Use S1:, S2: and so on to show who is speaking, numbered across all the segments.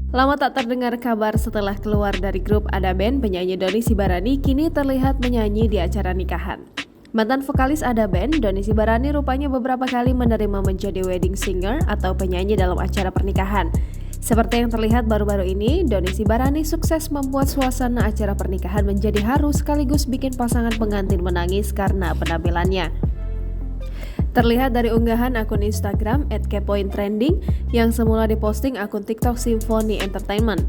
S1: Lama tak terdengar kabar setelah keluar dari grup Ada Band, penyanyi Dony Sibarani kini terlihat menyanyi di acara nikahan. Mantan vokalis Ada Band, Dony Sibarani rupanya beberapa kali menerima menjadi wedding singer atau penyanyi dalam acara pernikahan. Seperti yang terlihat baru-baru ini, Dony Sibarani sukses membuat suasana acara pernikahan menjadi haru sekaligus bikin pasangan pengantin menangis karena penampilannya. Terlihat dari unggahan akun Instagram @kepointrending yang semula diposting akun TikTok Symphony Entertainment.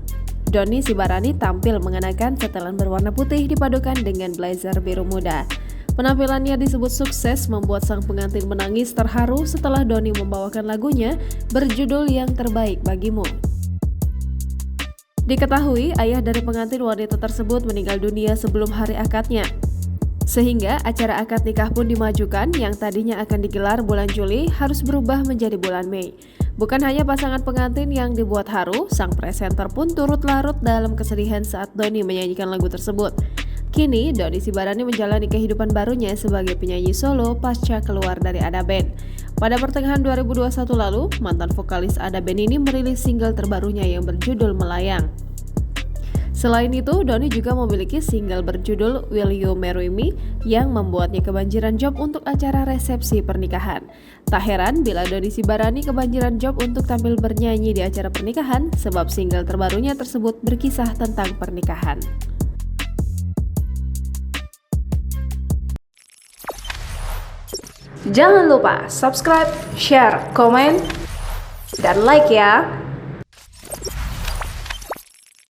S1: Dony Sibarani tampil mengenakan setelan berwarna putih dipadukan dengan blazer biru muda. Penampilannya disebut sukses membuat sang pengantin menangis terharu setelah Dony membawakan lagunya berjudul Yang Terbaik Bagimu. Diketahui ayah dari pengantin wanita tersebut meninggal dunia sebelum hari akadnya. Sehingga acara akad nikah pun dimajukan yang tadinya akan digelar bulan Juli harus berubah menjadi bulan Mei. Bukan hanya pasangan pengantin yang dibuat haru, sang presenter pun turut larut dalam kesedihan saat Dony menyanyikan lagu tersebut. Kini, Dony Sibarani menjalani kehidupan barunya sebagai penyanyi solo pasca keluar dari Ada Band. Pada pertengahan 2021 lalu, mantan vokalis Ada Band ini merilis single terbarunya yang berjudul Melayang. Selain itu, Dony juga memiliki single berjudul Will You Marry Me yang membuatnya kebanjiran job untuk acara resepsi pernikahan. Tak heran bila Dony Sibarani kebanjiran job untuk tampil bernyanyi di acara pernikahan sebab single terbarunya tersebut berkisah tentang pernikahan.
S2: Jangan lupa subscribe, share, komen, dan like ya!